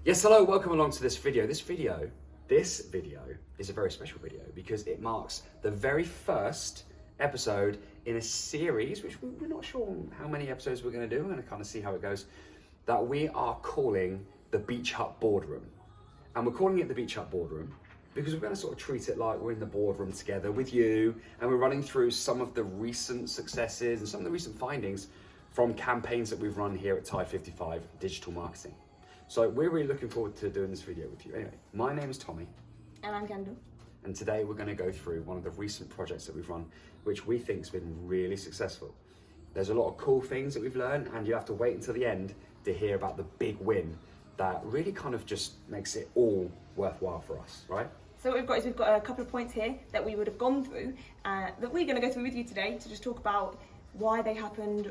Yes, hello, welcome along to this video. This video is a very special video because it marks the very first episode in a series, which we're not sure how many episodes we're going to do. We're going to kind of see how it goes, that we are calling the Beach Hut Boardroom. And we're calling it the Beach Hut Boardroom because we're going to sort of treat it like we're in the boardroom together with you, and we're running through some of the recent successes and some of the recent findings from campaigns that we've run here at Tide 55 Digital Marketing. So we're really looking forward to doing this video with you. Anyway, my name is Tommy. And I'm Kendall. And today we're going to go through one of the recent projects that we've run, which we think has been really successful. There's a lot of cool things that we've learned, and you have to wait until the end to hear about the big win that really kind of just makes it all worthwhile for us, right? So what we've got a couple of points here that we would have gone through, that we're going to go through with you today to just talk about why they happened,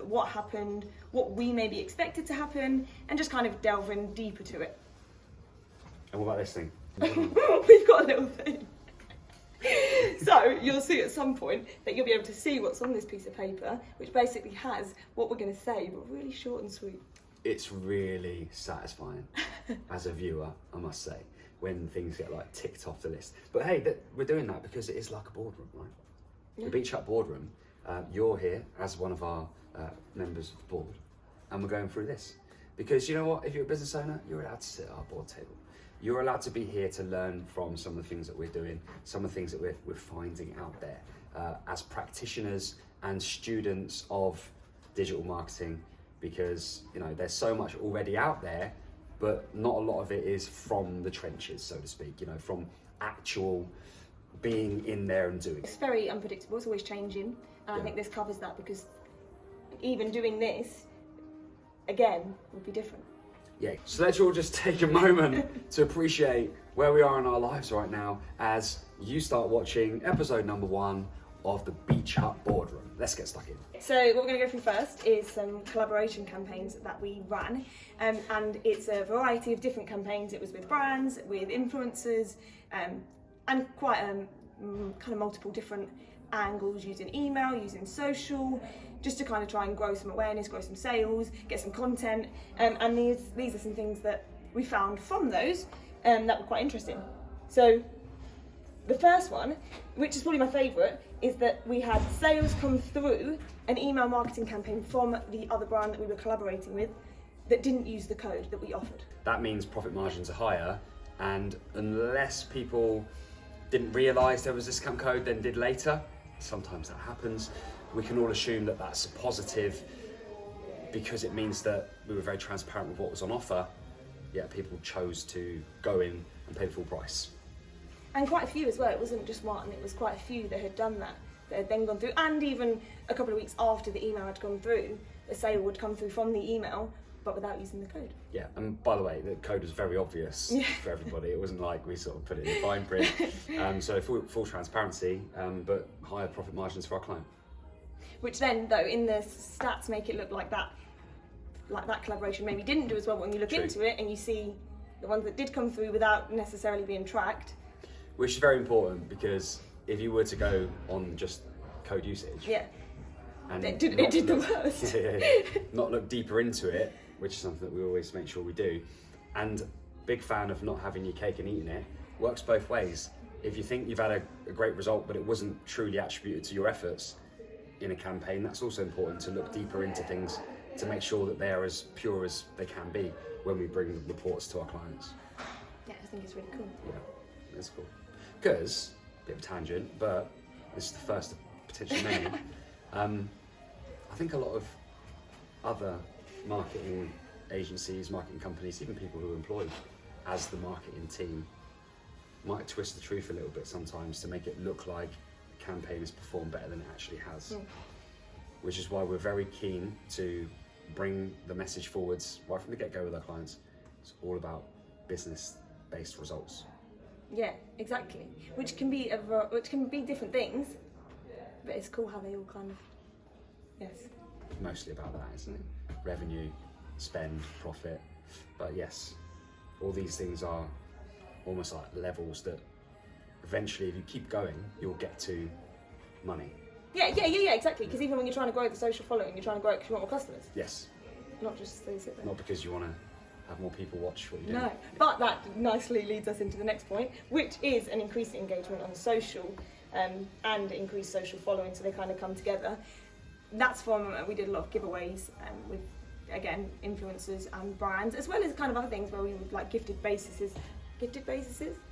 what we maybe expected to happen, and just kind of delve in deeper to it. And what about this thing? We've got a little thing. So you'll see at some point that you'll be able to see what's on this piece of paper, which basically has what we're going to say, but really short and sweet. It's really satisfying as a viewer, I must say, when things get like ticked off the list. But hey, we're doing that because it is like a boardroom, right? Yeah. The Beach Hut Boardroom. You're here as one of our members of the board, and we're going through this because you know what, if you're a business owner, you're allowed to sit at our board table. You're allowed to be here to learn from some of the things that we're doing, some of the things that we're finding out there as practitioners and students of digital marketing, because you know there's so much already out there, but not a lot of it is from the trenches, so to speak, you know, from actual being in there and doing it. It's very unpredictable, it's always changing. And I think this covers that, because even doing this again would be different. Yeah, so let's all just take a moment to appreciate where we are in our lives right now as you start watching episode number 1 of the Beach Hut Boardroom. Let's get stuck in. So what we're going to go through first is some collaboration campaigns that we ran, and it's a variety of different campaigns. It was with brands, with influencers, and quite kind of multiple different angles, using email, using social, just to kind of try and grow some awareness, grow some sales, get some content, and these are some things that we found from those that were quite interesting. So the first one, which is probably my favourite, is that we had sales come through an email marketing campaign from the other brand that we were collaborating with that didn't use the code that we offered. That means profit margins are higher, and unless people didn't realise there was a discount code then did later, sometimes that happens, we can all assume that that's a positive because it means that we were very transparent with what was on offer, yet people chose to go in and pay the full price. And quite a few as well, it wasn't just one, it was quite a few that had done that had then gone through, and even a couple of weeks after the email had gone through, the sale would come through from the email, but without using the code. Yeah, and by the way, the code was very obvious for everybody. It wasn't like we sort of put it in the fine print. So full transparency, but higher profit margins for our client. Which then, though, in the stats make it look like that collaboration maybe didn't do as well when you look into it and you see the ones that did come through without necessarily being tracked. Which is very important, because if you were to go on just code usage, and it did the worst. Not look deeper into it, which is something that we always make sure we do. And big fan of not having your cake and eating it. Works both ways. If you think you've had a great result, but it wasn't truly attributed to your efforts in a campaign, that's also important to look deeper into things to make sure that they're as pure as they can be when we bring the reports to our clients. Yeah, I think it's really cool. Yeah, that's cool. Because, bit of a tangent, but this is the first of potentially many. I think a lot of other marketing agencies, marketing companies, even people who are employed as the marketing team, might twist the truth a little bit sometimes to make it look like a campaign has performed better than it actually has. Which is why we're very keen to bring the message forwards right from the get-go with our clients. It's all about business-based results. Yeah, exactly. Which can be different things, but it's cool how they all kind of, Mostly about that, isn't it? Revenue, spend, profit. But yes, all these things are almost like levels that eventually, if you keep going, you'll get to money. Yeah, exactly. Because even when you're trying to grow the social following, you're trying to grow it because you want more customers. Yes. Not just so you sit there. Not because you want to have more people watch what you do. No, but that nicely leads us into the next point, which is an increased engagement on social and increased social following, so they kind of come together. That's from, we did a lot of giveaways with, again, influencers and brands, as well as kind of other things where we would like gifted bassists.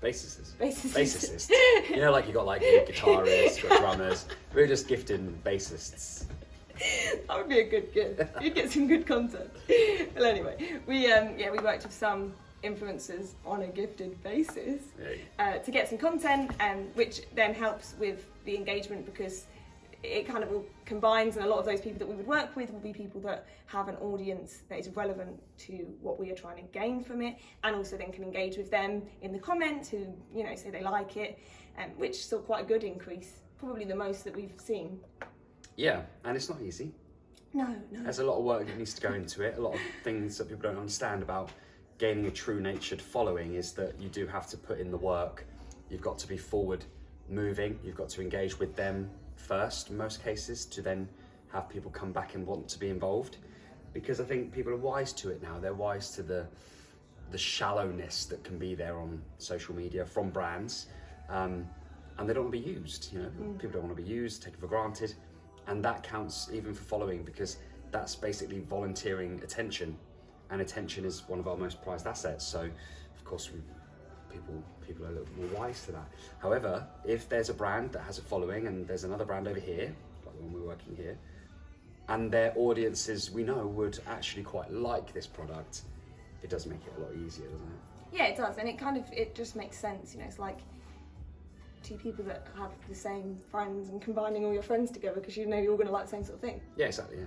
Bassists. You know, like you got like guitarists, you got drummers. We're just gifting bassists. That would be a good gift. You'd get some good content. Well, anyway, we worked with some influencers on a gifted basis to get some content, which then helps with the engagement because it kind of all combines, and a lot of those people that we would work with will be people that have an audience that is relevant to what we are trying to gain from it, and also then can engage with them in the comments who, you know, say they like it, which saw quite a good increase, probably the most that we've seen. Yeah, and it's not easy. No. There's a lot of work that needs to go into it. A lot of things that people don't understand about gaining a true-natured following is that you do have to put in the work. You've got to be forward moving. You've got to engage with them first in most cases to then have people come back and want to be involved, because I think people are wise to it now. They're wise to the shallowness that can be there on social media from brands, and they don't want to be used. You know, people don't want to be used, taken for granted, and that counts even for following, because that's basically volunteering attention, and attention is one of our most prized assets. So of course people are a little bit more wise to that. However, if there's a brand that has a following and there's another brand over here, like the one we're working here, and their audiences we know would actually quite like this product, it does make it a lot easier, doesn't it? Yeah, it does, and it just makes sense. You know, it's like two people that have the same friends and combining all your friends together because you know you're all going to like the same sort of thing. Yeah, exactly. Yeah.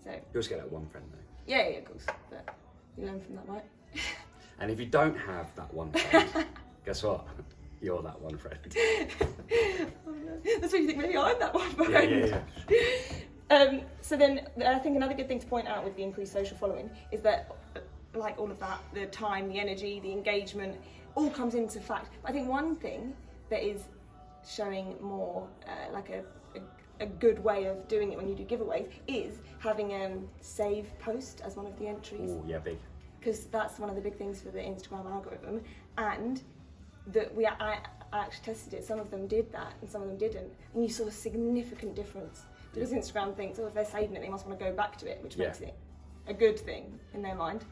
So you always get that one friend though. Yeah, of course. But you learn from that, right? And if you don't have that one friend, guess what? You're that one friend. Oh, no. That's what you think. Maybe I'm that one friend. Yeah. So then, I think another good thing to point out with the increased social following is that, like all of that, the time, the energy, the engagement, all comes into fact. I think one thing that is showing more like a good way of doing it when you do giveaways is having save post as one of the entries. Oh yeah, big. Because that's one of the big things for the Instagram algorithm, and that I actually tested it. Some of them did that and some of them didn't, and you saw a significant difference because Instagram thinks, oh, if they're saving it, they must want to go back to it, which makes it a good thing in their mind.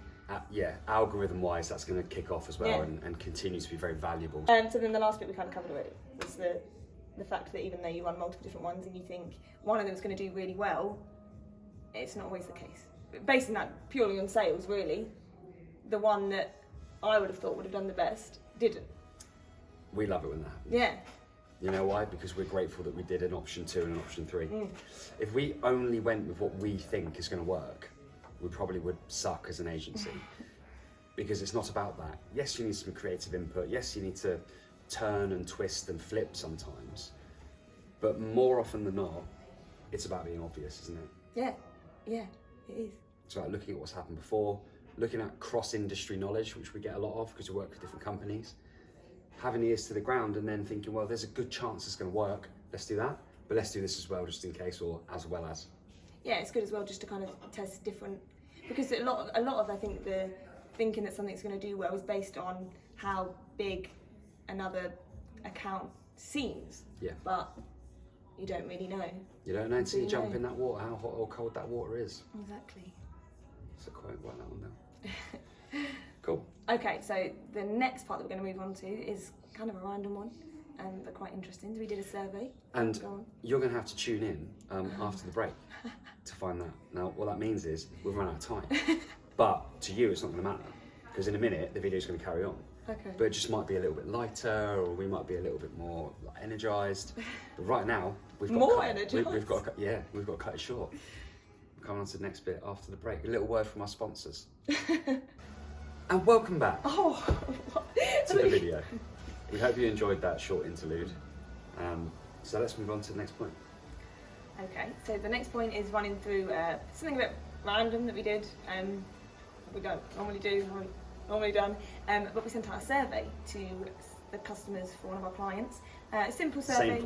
Algorithm wise, that's going to kick off as well and continue to be very valuable. So then the last bit we kind of covered with was the fact that even though you run multiple different ones and you think one of them is going to do really well, it's not always the case. Based on that purely on sales, really, the one that I would have thought would have done the best didn't. We love it when that happens. Yeah. You know why? Because we're grateful that we did an option 2 and an option 3. If we only went with what we think is going to work, we probably would suck as an agency. Because it's not about that. Yes, you need some creative input. Yes, you need to turn and twist and flip sometimes. But more often than not, it's about being obvious, isn't it? Yeah, it is. It's about looking at what's happened before, looking at cross-industry knowledge, which we get a lot of because we work with different companies, having the ears to the ground and then thinking, well, there's a good chance it's going to work, let's do that, but let's do this as well, just in case, or as well as. Yeah, it's good as well just to kind of test different, because a lot of I think the thinking that something's going to do well is based on how big another account seems. Yeah. But you don't really know. You don't know until you jump in that water, how hot or cold that water is. Exactly. It's a quote, write that one down. Cool. Okay, so the next part that we're going to move on to is kind of a random one, but quite interesting. So we did a survey. And you're going to have to tune in after the break to find that. Now, what that means is we've run out of time. But to you, it's not going to matter, because in a minute, the video's going to carry on. Okay. But it just might be a little bit lighter, or we might be a little bit more energised. But right now, we've got more energised. We've got to cut it short. We'll come on to the next bit after the break. A little word from our sponsors. And welcome back to the video. We hope you enjoyed that short interlude. So let's move on to the next point. Okay, so the next point is running through something a bit random that we did. We don't normally do, normally done, but we sent out a survey to the customers for one of our clients. A simple survey.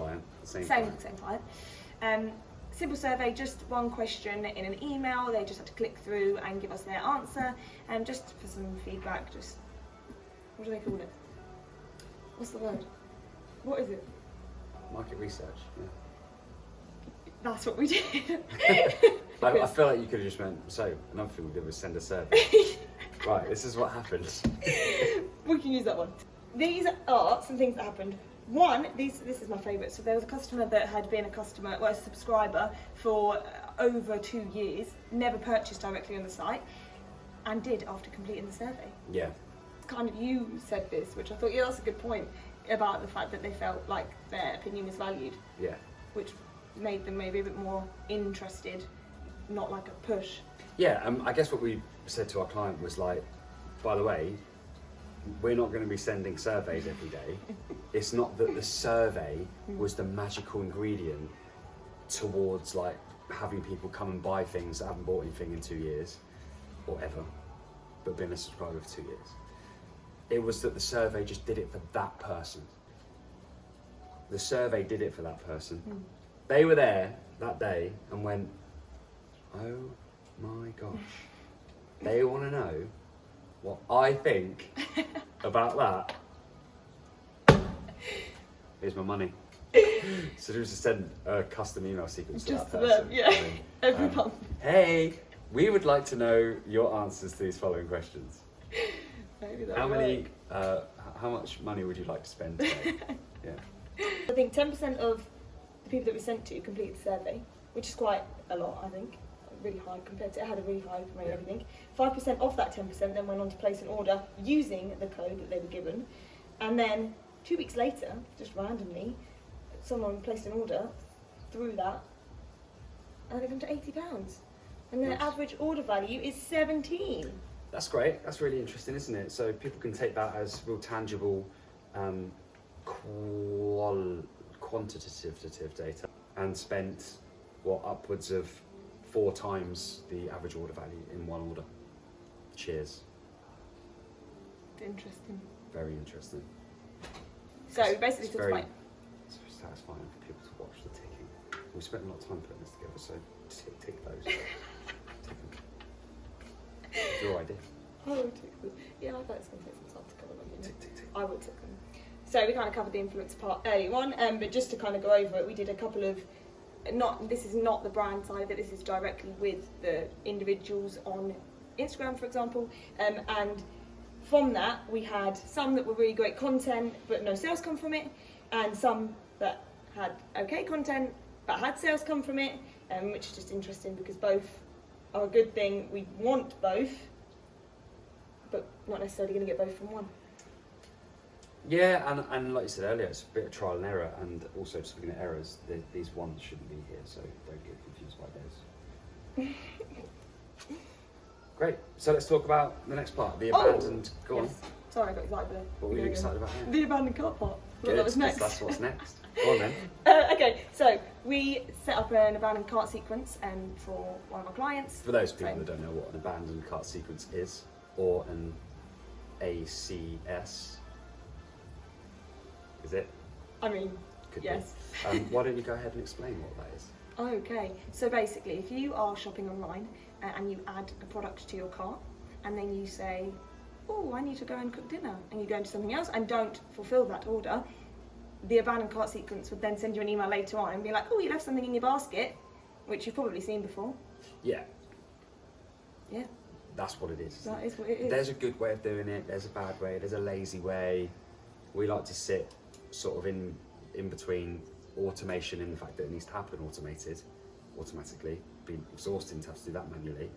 Same client. Same client. simple survey, just one question in an email. They just had to click through and give us their answer, and just for some feedback. Just, what do they call it? What's the word? What is it? Market research. Yeah. That's what we did. I feel like you could have just went, so another thing we did was send a survey. Right, this is what happened. We can use that one. These are some things that happened. One, this is my favourite. So there was a customer that had been a customer, well, a subscriber for over 2 years, never purchased directly on the site, and did after completing the survey. Yeah. Kind of, you said this, which I thought, yeah, that's a good point, about the fact that they felt like their opinion was valued. Yeah. Which made them maybe a bit more interested, not like a push. Yeah, I guess what we said to our client was like, by the way, we're not going to be sending surveys every day. It's not that the survey was the magical ingredient towards like having people come and buy things that haven't bought anything in 2 years or ever, but been a subscriber for 2 years. It was that the survey just did it for that person. The survey did it for that person. They were there that day and went, oh my gosh, they want to know what I think about that. Here's my money. So there was to send a custom email sequence to Just that to person. them, yeah. Every month. Hey, we would like to know your answers to these following questions. Maybe How much money would you like to spend today? Yeah. I think 10% of the people that we sent to completed the survey, which is quite a lot, I think. Really high compared to, it had a really high rate, I think. 5% of that 10% then went on to place an order using the code that they were given. And then 2 weeks later, just randomly, someone placed an order through that, and it went to £80. And their Nice. average order value is 17. That's great. That's really interesting, isn't it? So people can take that as real tangible, quantitative data, and spent upwards of 4 times the average order value in one order. Cheers. Interesting. Very interesting. So basically, it's to very explain. satisfying for people to watch the ticking. We spent a lot of time putting this together, so tick those. Tick them. It's your idea. I would tick them. Yeah, I thought it's going to take some time to cover them. You know. Tick. I would tick them. So we kind of covered the influence part earlier on, but just to kind of go over it, we did a couple of, this is not the brand side of it, this is directly with the individuals on Instagram, for example, and from that we had some that were really great content but no sales come from it, and some that had okay content but had sales come from it, which is just interesting because both are a good thing. We want both, but not necessarily going to get both from one. Yeah, and like you said earlier, it's a bit of trial and error, and also just looking at errors, these ones shouldn't be here, so don't get confused by those. Great, so let's talk about the next part, the abandoned, go on. Sorry, I got excited there. What were you excited about now? The abandoned car park. Good, That was 'cause next. that's what's next. Go on then. Okay, so we set up an abandoned cart sequence for one of our clients. For those people that don't know what an abandoned cart sequence is, or an ACS, is it? I mean, Could yes. be. Why don't you go ahead and explain what that is? Okay, so basically, if you are shopping online and you add a product to your cart, and then you say, oh, I need to go and cook dinner, and you go into something else and don't fulfill that order, the abandoned cart sequence would then send you an email later on and be like, oh, you left something in your basket, which you've probably seen before. Yeah. Yeah. That's what it is. That is what it is. There's a good way of doing it, there's a bad way, there's a lazy way. We like to sit sort of in between automation in the fact that it needs to happen automatically. Be exhausting to have to do that manually.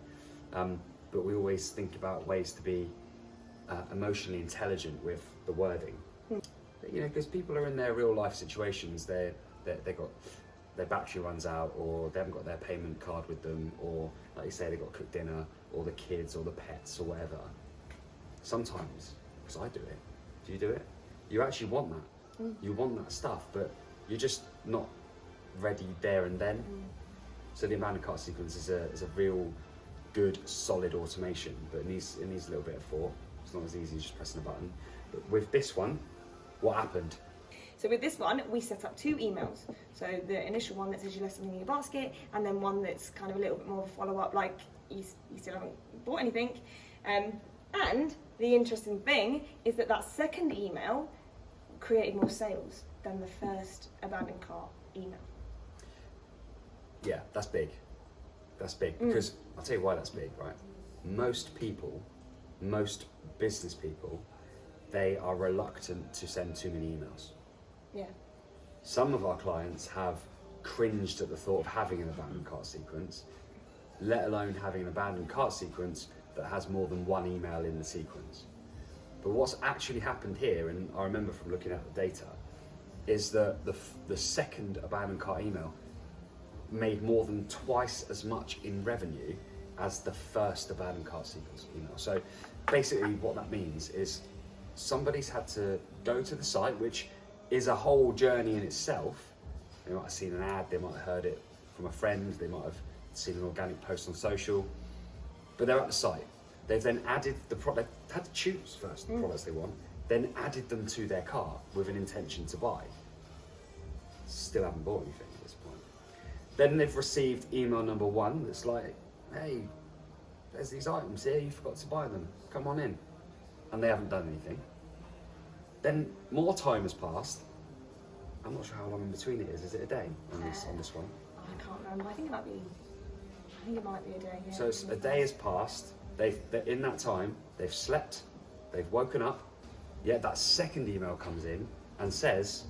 But we always think about ways to be emotionally intelligent with the wording. You know, because people are in their real life situations, they got their battery runs out, or they haven't got their payment card with them, or like you say, they got to cook dinner, or the kids, or the pets, or whatever. Sometimes, because I do it, do you do it? You actually want that. You want that stuff, but you're just not ready there and then. So the abandoned cart sequence is a real good, solid automation, but it needs a little bit of thought. It's not as easy as just pressing a button. But with this one, what happened? So with this one, we set up 2 emails. So the initial one that says you left something in your basket, and then one that's kind of a little bit more of a follow-up, like you still haven't bought anything. And the interesting thing is that second email created more sales than the first abandoned cart email. Yeah, that's big. That's big because I'll tell you why that's big, right? Most business people, they are reluctant to send too many emails. Yeah. Some of our clients have cringed at the thought of having an abandoned cart sequence, let alone having an abandoned cart sequence that has more than one email in the sequence. But what's actually happened here, and I remember from looking at the data, is that the second abandoned cart email made more than twice as much in revenue as the first abandoned cart sequence email. So basically what that means is somebody's had to go to the site, which is a whole journey in itself. They might have seen an ad, they might have heard it from a friend, they might have seen an organic post on social, but they're at the site. They've then added the product, they've had to choose first the products they want, then added them to their cart with an intention to buy. Still haven't bought anything at this point. Then they've received email number 1 that's like, hey, there's these items here, you forgot to buy them, come on in. And they haven't done anything. Then more time has passed. I'm not sure how long in between it is. Is it a day on this one? I can't remember. I think it might be a day. Yeah. So it's a day has passed. In that time, they've slept, they've woken up. Yet that second email comes in and says,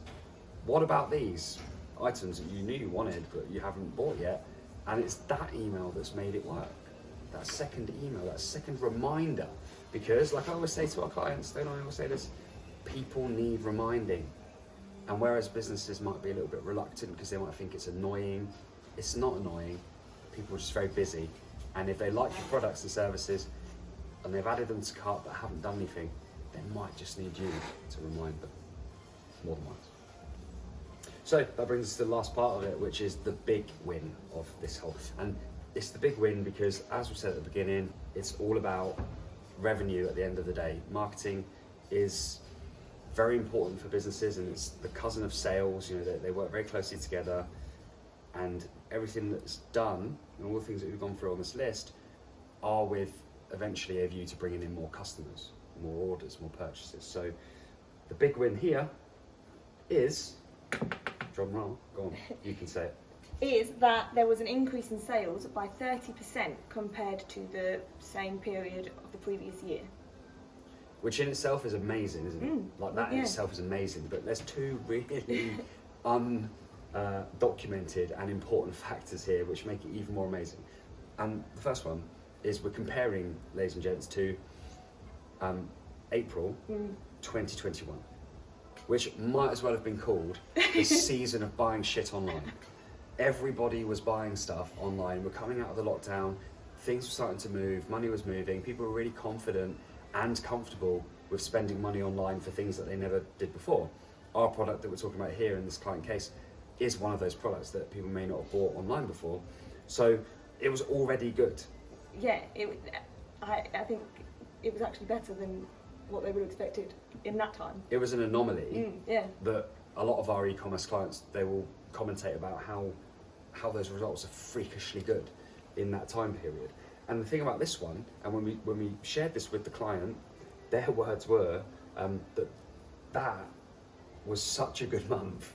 what about these items that you knew you wanted but you haven't bought yet? And it's that email that's made it work. That second email, that second reminder. Because like I always say to our clients, don't I always say this, people need reminding. And whereas businesses might be a little bit reluctant because they might think it's annoying, it's not annoying. People are just very busy. And if they like your products and services and they've added them to cart but haven't done anything, they might just need you to remind them more than once. So that brings us to the last part of it, which is the big win of this whole. And it's the big win because, as we said at the beginning, it's all about revenue at the end of the day. Marketing is very important for businesses, and it's the cousin of sales. You know, they work very closely together, and everything that's done and all the things that we've gone through on this list are with eventually a view to bringing in more customers, more orders, more purchases. So the big win here is, drum roll, go on, you can say it. Is that there was an increase in sales by 30% compared to the same period of the previous year. Which in itself is amazing, isn't it? Like that in itself is amazing, but there's 2 really documented and important factors here which make it even more amazing. And the first one is we're comparing, ladies and gents, to April 2021, which might as well have been called the season of buying shit online. Everybody was buying stuff online. We're coming out of the lockdown, things were starting to move, money was moving, people were really confident and comfortable with spending money online for things that they never did before. Our product that we're talking about here in this client case is one of those products that people may not have bought online before. So it was already good. Yeah, I think it was actually better than what they would have expected in that time. It was an anomaly that a lot of our e-commerce clients, they will commentate about how those results are freakishly good in that time period. And the thing about this one, and when we shared this with the client, their words were that was such a good month.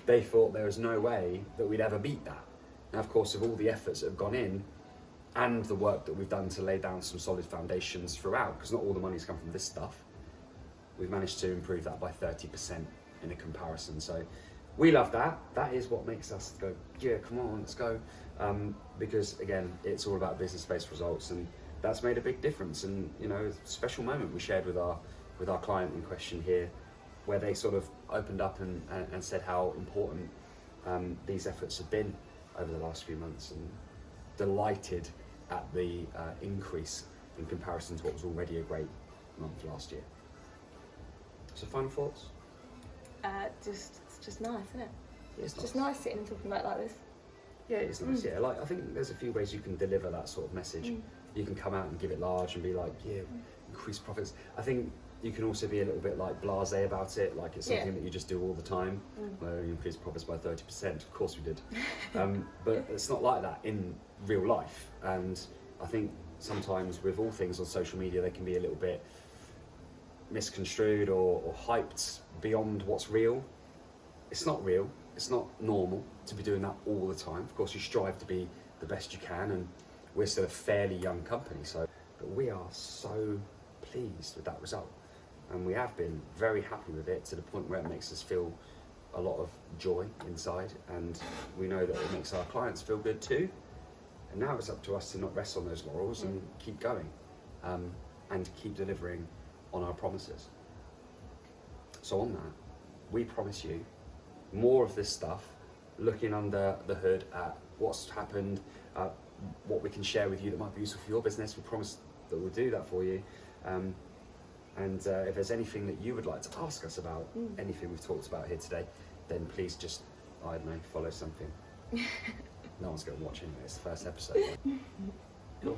They thought there was no way that we'd ever beat that. Now, of course, of all the efforts that have gone in and the work that we've done to lay down some solid foundations throughout, because not all the money's come from this stuff, we've managed to improve that by 30% in a comparison. So we love that. That is what makes us go, yeah, come on, let's go. Because again, it's all about business-based results, and that's made a big difference. And you know, a special moment we shared with our client in question here, where they sort of opened up and said how important these efforts have been over the last few months, and delighted at the increase in comparison to what was already a great month last year. So final thoughts? It's just nice, isn't it? It's just nice sitting and talking about it like this. Yeah, it's nice. Yeah, like I think there's a few ways you can deliver that sort of message. You can come out and give it large and be like, yeah, increase profits. I think you can also be a little bit like blasé about it, like it's something that you just do all the time. Well, you increased profits by 30%, of course we did. But it's not like that in real life. And I think sometimes with all things on social media, they can be a little bit misconstrued or hyped beyond what's real. It's not real, it's not normal to be doing that all the time. Of course, you strive to be the best you can, and we're still a fairly young company, but we are so pleased with that result. And we have been very happy with it to the point where it makes us feel a lot of joy inside, and we know that it makes our clients feel good too. And now it's up to us to not rest on those laurels and keep going, and keep delivering on our promises. So on that, we promise you more of this stuff, looking under the hood at what's happened, what we can share with you that might be useful for your business. We promise that we'll do that for you. And if there's anything that you would like to ask us about, anything we've talked about here today, then please just, I don't know, follow something. No one's going to watch anyway, it's the first episode. Cool.